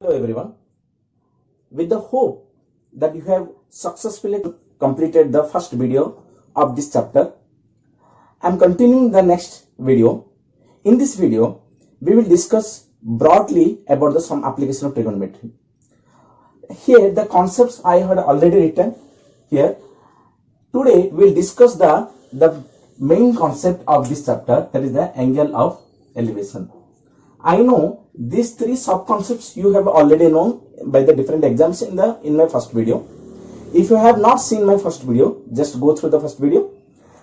Hello everyone. With the hope that you have successfully completed the first video of this chapter, I am continuing the next video. In this video, we will discuss broadly about the some application of trigonometry. Here the concepts I had already written here. Today we will discuss the main concept of this chapter, that is the angle of elevation. I know these three sub concepts you have already known by the different exams in my first video. If you have not seen my first video, just go through the first video.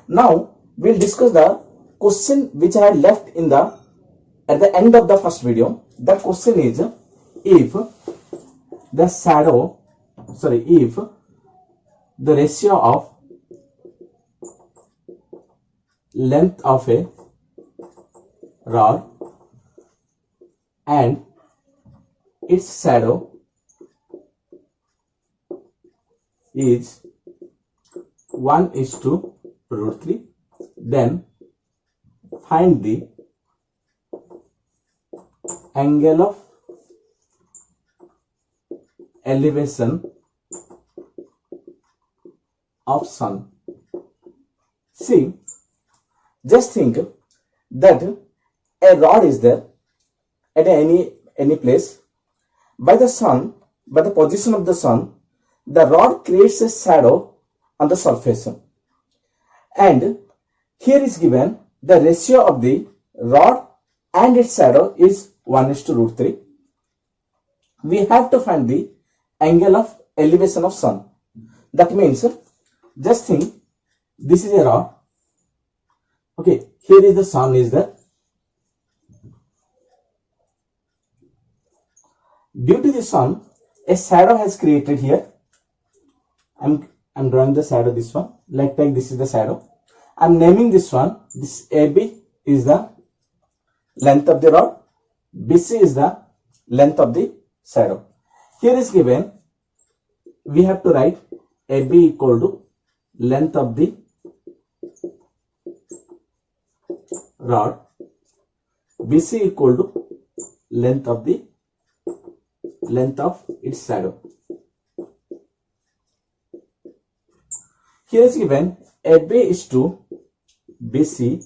Now we'll discuss the question which I had left at the end of the first video. That question is, if the ratio of length of a rod and its shadow is 1:√3, then find the angle of elevation of sun. See, just think that a rod is there at any place. By the position of the sun, the rod creates a shadow on the surface, and here is given the ratio of the rod and its shadow is 1:√3. We have to find the angle of elevation of sun. That means, just think, this is a rod. Okay, here is the sun is there. Due to the sun, a shadow has created here. I'm drawing the shadow, this one. Like this is the shadow. I'm naming this one. This AB is the length of the rod. BC is the length of the shadow. Here is given, we have to write AB equal to length of the rod, BC equal to length of its shadow. Here is given AB is to BC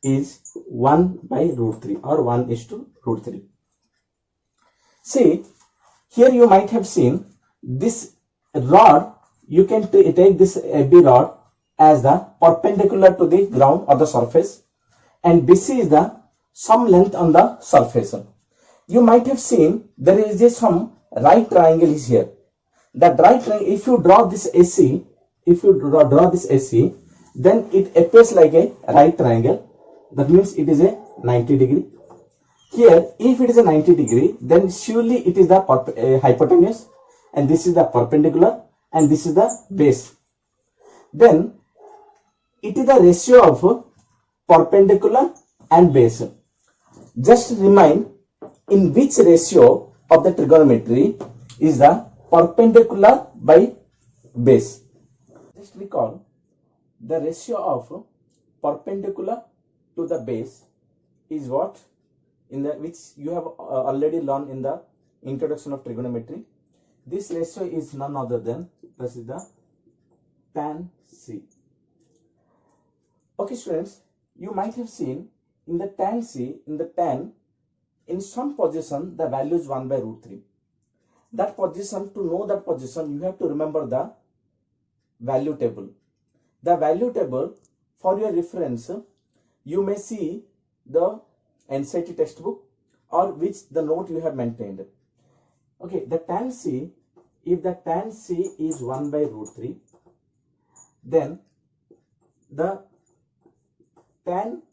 is 1/√3 or 1:√3. See, here you might have seen this rod. You can take this AB rod as the perpendicular to the ground or the surface, and BC is the some length on the surface. You might have seen there is some right triangle is here. That right triangle, if you draw this AC, then it appears like a right triangle. That means it is a 90 degree. Here, if it is a 90 degree, then surely it is the hypotenuse, and this is the perpendicular, and this is the base. Then it is the ratio of perpendicular and base. Just remind, in which ratio of the trigonometry is the perpendicular by base. Just recall, the ratio of perpendicular to the base is what, which you have already learned in the introduction of trigonometry. This ratio is none other than, this is the tan C. Okay students, you might have seen in the tan C, in some position the value is 1/√3. That position, to know that position, you have to remember the value table. The value table, for your reference, you may see the NCERT textbook or which the note you have maintained. Okay, the tan C, if the tan C is 1/√3, then the tan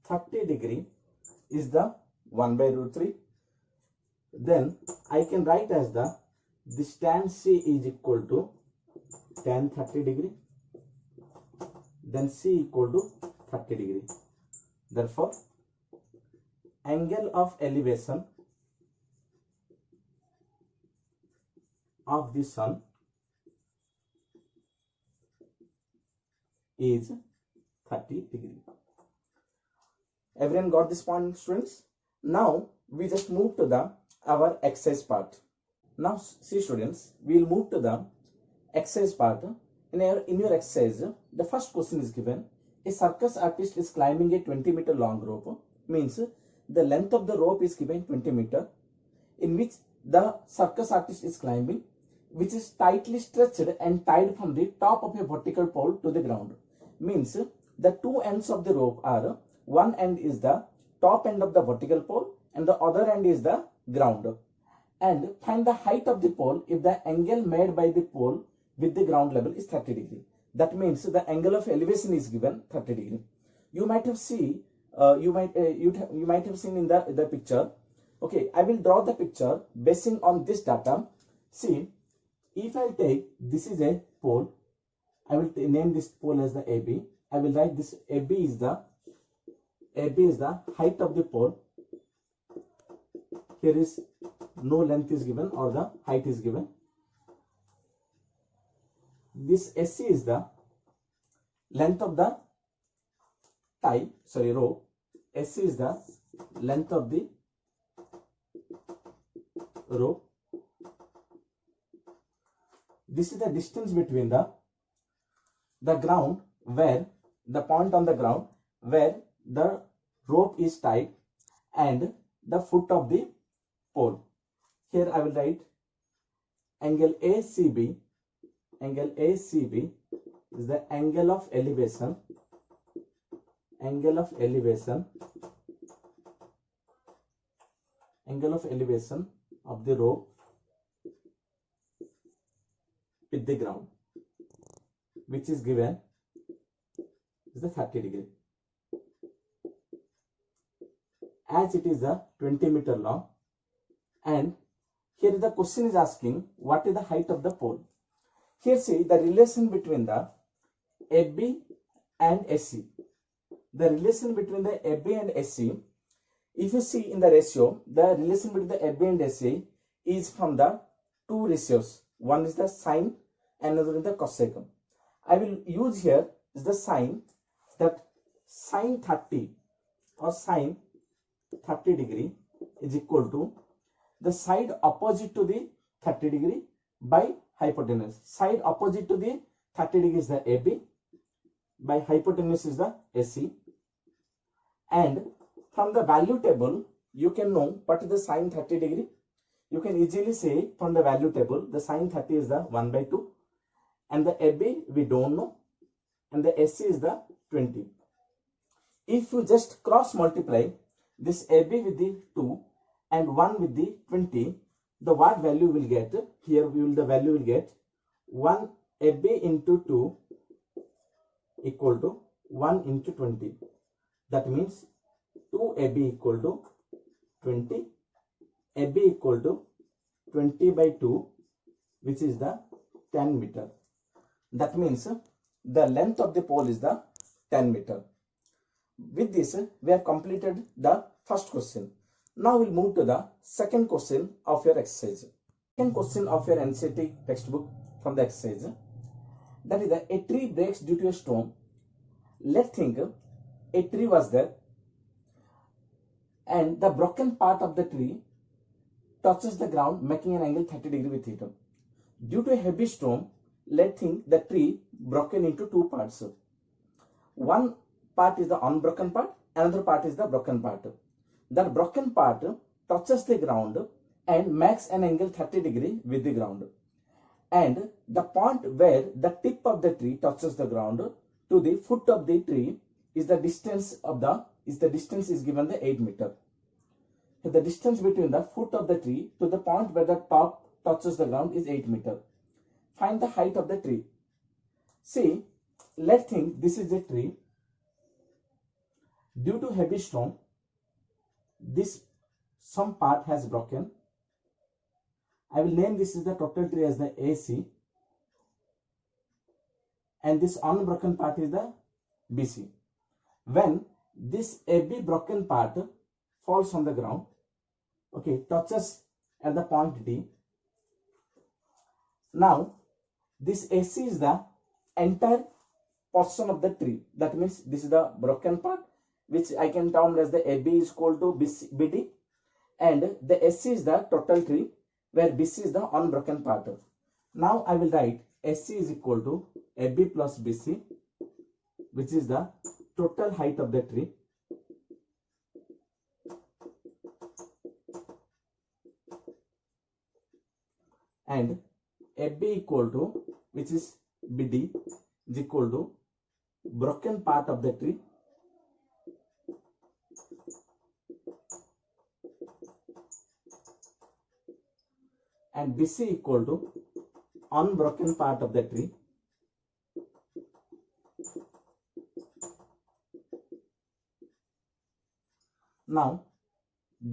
30 degree is the 1/√3. Then I can write as this tan C is equal to tan 30 degree, then C equal to 30 degree. Therefore, angle of elevation of the sun is 30 degree. Everyone got this point, students? Now we just move to the our exercise part. Now see students, we will move to the exercise part. In your exercise, the first question is given. A circus artist is climbing a 20-meter long rope. Means the length of the rope is given 20 meter, in which the circus artist is climbing, which is tightly stretched and tied from the top of a vertical pole to the ground. Means the two ends of the rope are, one end is the top end of the vertical pole and the other end is the ground. And find the height of the pole if the angle made by the pole with the ground level is 30 degree. That means the angle of elevation is given 30 degree. You might have seen you might have seen in the picture. Okay, I will draw the picture basing on this data. See, if I take, this is a pole, I will name this pole as the AB. I will write this AB is the height of the pole. Here is no length is given or the height is given. This SC is the length of the rope. SC is the length of the rope. This is the distance between the ground, where the point on the ground where the rope is tied, and the foot of the pole. Here I will write angle ACB. Angle ACB is the angle of elevation. Angle of elevation of the rope with the ground, which is given is the 30 degree. As it is a 20 meter long, and here the question is asking what is the height of the pole. Here see the relation between the AB and SC. The relation between the AB and SC, if you see in the ratio, the relation between the AB and SC is from the two ratios. One is the sine, another is the cosec. I will use here is the sine, that sine 30 or sine 30 degree is equal to the side opposite to the 30 degree by hypotenuse. Side opposite to the 30 degree is the AB, by hypotenuse is the AC. And from the value table, you can know what is the sine 30 degree. You can easily say from the value table, the sine 30 is the 1 by 2. And the AB we don't know. And the AC is the 20. If you just cross multiply this AB with the 2 and 1 with the 20, the what value will get? Here the value will get 1 AB into 2 equal to 1 into 20. That means 2 AB equal to 20. AB equal to 20 by 2, which is the 10 meter. That means the length of the pole is the 10 meter. With this, we have completed the first question. Now we'll move to the second question of your exercise. Second question of your NCERT textbook from the exercise. That is a tree breaks due to a storm. Let's think a tree was there and the broken part of the tree touches the ground, making an angle 30 degree with it. Due to a heavy storm, let's think the tree broken into two parts. One part is the unbroken part, another part is the broken part. That broken part touches the ground and makes an angle 30 degree with the ground. And the point where the tip of the tree touches the ground to the foot of the tree is the distance is given the 8 meter. The distance between the foot of the tree to the point where the top touches the ground is 8 meter. Find the height of the tree. See, let's think this is a tree. Due to heavy storm, some part has broken. I will name this is the total tree as the AC, and this unbroken part is the BC. When this AB broken part falls on the ground, okay, touches at the point D. Now this AC is the entire portion of the tree. That means this is the broken part, which I can term as the AB is equal to BD, and the SC is the total tree where BC is the unbroken part. Now I will write SC is equal to AB plus BC, which is the total height of the tree, and AB equal to, which is BD, is equal to broken part of the tree, and BC equal to unbroken part of the tree. Now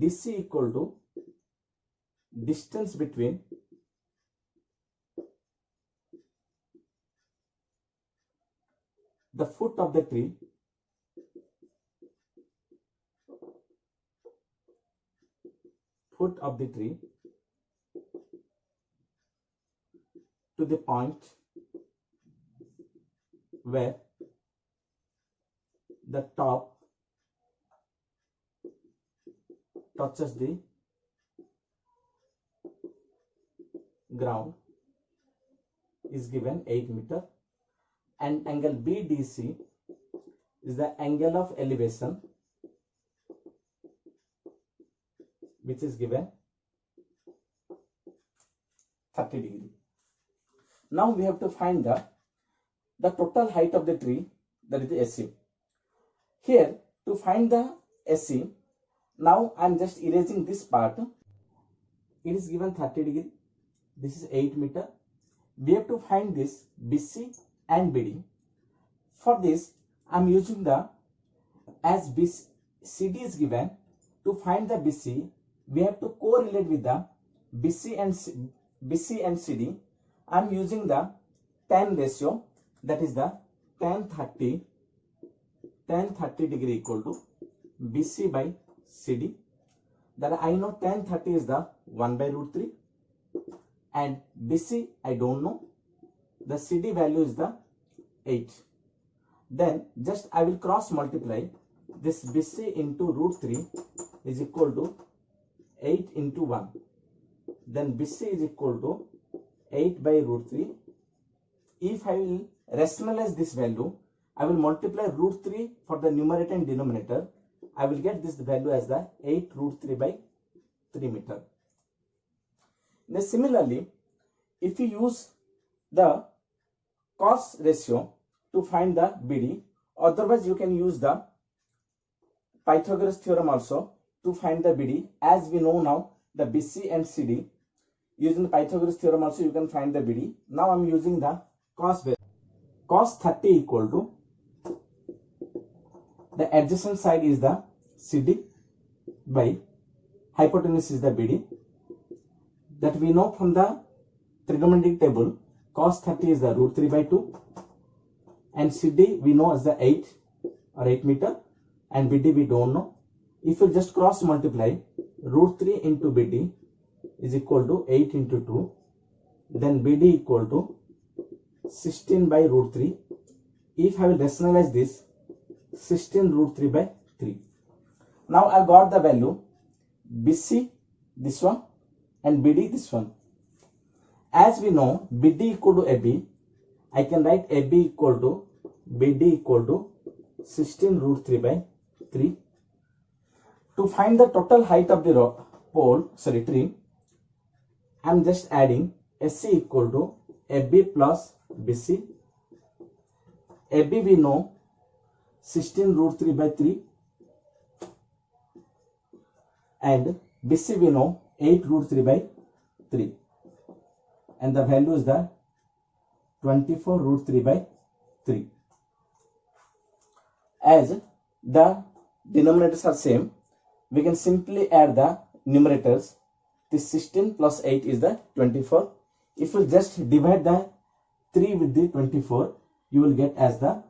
DC equal to distance between the foot of the tree to the point where the top touches the ground is given 8 meter, and angle BDC is the angle of elevation, which is given 30 degree. Now we have to find the total height of the tree, that is the SC. Here, to find the SC, now I am just erasing this part. It is given 30 degree. This is 8 meter. We have to find this BC and BD. For this, I am using the, as CD is given, to find the BC, we have to correlate with the BC and CD. I am using the tan ratio, that is the tan 30 degree equal to BC by CD. That I know tan 30 is the 1 by root 3, and BC I don't know. The CD value is the 8. Then just I will cross multiply this BC into root 3 is equal to 8 into 1. Then BC is equal to 8 by root 3. If I will rationalize this value, I will multiply root 3 for the numerator and denominator. I will get this value as the 8 root 3 by 3 meter. Now similarly, if you use the cos ratio to find the BD, otherwise you can use the Pythagoras theorem also to find the BD. As we know now the BC and CD, using the Pythagoras theorem also you can find the BD. Now I am using the cos value. Cos 30 equal to, the adjacent side is the CD by hypotenuse is the BD. That we know from the trigonometric table. Cos 30 is the root 3 by 2, and CD we know as the 8 or 8 meter, and BD we don't know. If you just cross multiply, root 3 into BD is equal to 8 into 2, then BD equal to 16 by root 3. If I will rationalize this, 16 root 3 by 3. Now I got the value BC this one and BD this one. As we know BD equal to AB, I can write AB equal to BD equal to 16 root 3 by 3. To find the total height of the tree, I am just adding SC equal to AB plus BC. AB we know 16 root 3 by 3, and BC we know 8 root 3 by 3, and the value is the 24 root 3 by 3. As the denominators are same, we can simply add the numerators. This 16 plus 8 is the 24. If you just divide the 3 with the 24, you will get the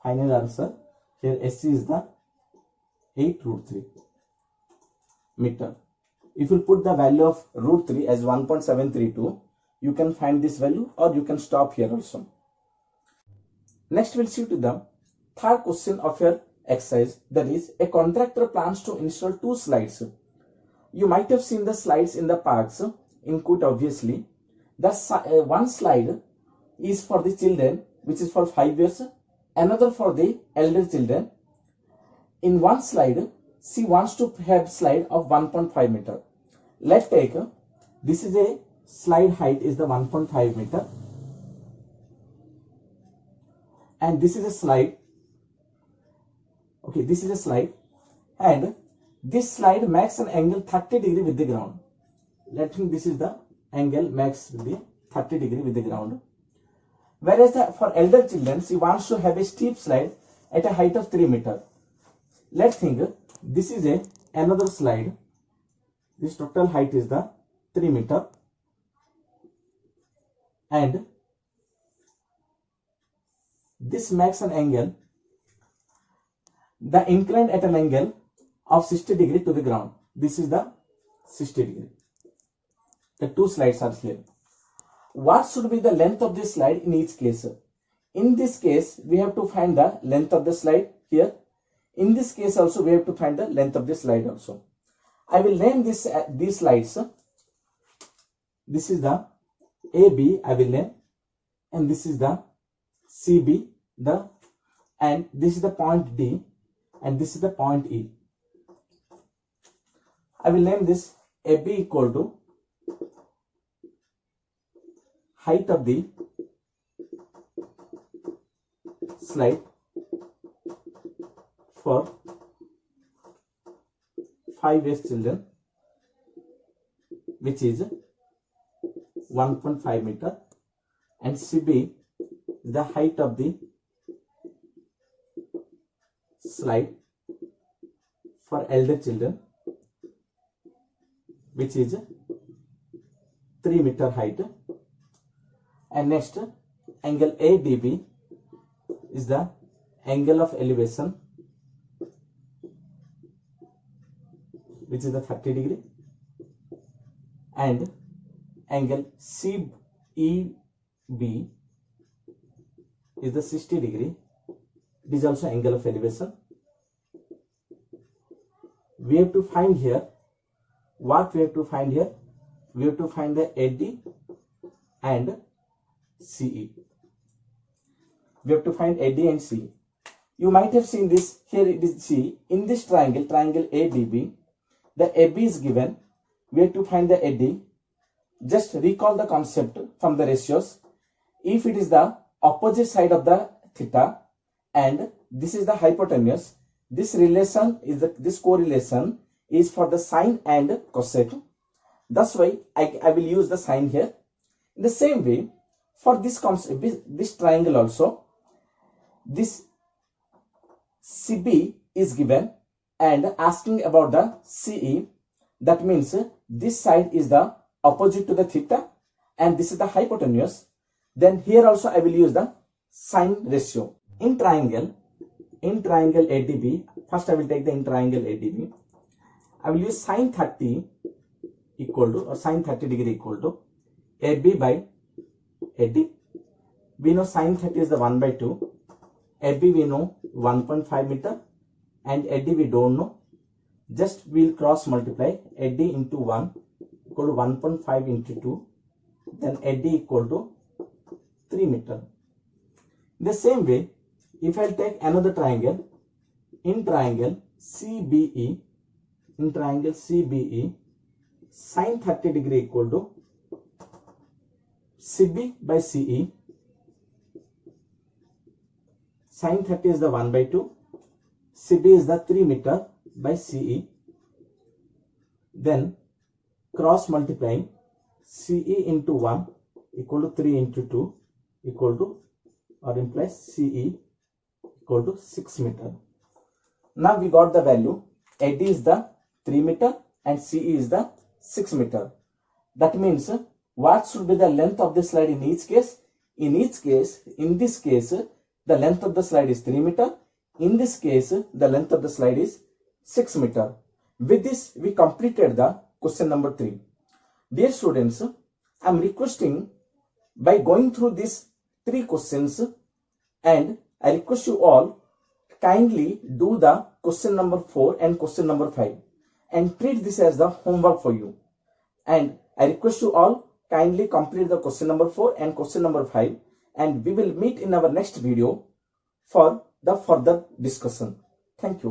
final answer. Here SC is the 8 root 3 meter. If you put the value of root 3 as 1.732, you can find this value, or you can stop here also. Next we'll see to the third question of your exercise, that is, a contractor plans to install 2 slides You might have seen the slides in the parks in Kut, obviously. The one slide is for the children, which is for 5 years, another for the elder children. In one slide, she wants to have slide of 1.5 meter. Let's take, this is a slide height is the 1.5 meter. And this is a slide. Okay, this is a slide. And this slide makes an angle 30 degree with the ground. Let's think this is the angle makes the 30 degree with the ground. Whereas for elder children, she wants to have a steep slide at a height of 3 meter. Let's think this is another slide. This total height is the 3 meter. And this makes an angle, the incline at an angle of 60 degree to the ground. This is the 60 degree. The two slides are same. What should be the length of this slide in each case? In this case, we have to find the length of the slide here. In this case also, we have to find the length of the slide also. I will name this these slides. This is the AB, I will name, and this is the CB, and this is the point D, and this is the point E. I will name this AB equal to height of the slide for 5 years children, which is 1.5 meter, and CB the height of the slide for elder children, which is 3 meter height. And next, angle ADB is the angle of elevation, which is the 30 degree, and angle CEB is the 60 degree. It is also angle of elevation. We have to find here, what we have to find here? We have to find the AD and CE. We have to find AD and CE. You might have seen this, here it is C. In this triangle ADB, the AB is given. We have to find the AD. Just recall the concept from the ratios. If it is the opposite side of the theta and this is the hypotenuse, this relation is this correlation is for the sine and cosec. That's why I will use the sine here. In the same way, for this concept, this triangle also, this CB is given and asking about the CE. That means this side is the opposite to the theta and this is the hypotenuse. Then here also I will use the sine ratio. In triangle ADB, first I will take the in triangle ADB. I will use sine 30 equal to, or sine 30 degree equal to AB by AD. We know sine 30 is the 1/2. AB we know 1.5 meter and AD we don't know. Just we'll cross multiply AD into 1 equal to 1.5 into 2. Then AD equal to 3 meter. In the same way, if I'll take another triangle, in triangle CBE, sine 30 degree equal to CB by CE. Sine 30 is the 1/2. CB is the 3 meter by CE. Then cross multiplying CE into 1 equal to 3 into 2 equal to, or implies CE equal to 6 meter. Now we got the value. AD is the 3 meter and CE is the 6 meter. That means what should be the length of the slide in each case? In this case, the length of the slide is 3 meter. In this case, the length of the slide is 6 meter. With this, we completed the question number 3. Dear students, I am requesting, by going through these 3 questions, and I request you all kindly do the question number 4 and question number 5. and treat this as the homework for you. And I request you all kindly complete the question number 4 and question number 5, and we will meet in our next video for the further discussion. Thank you.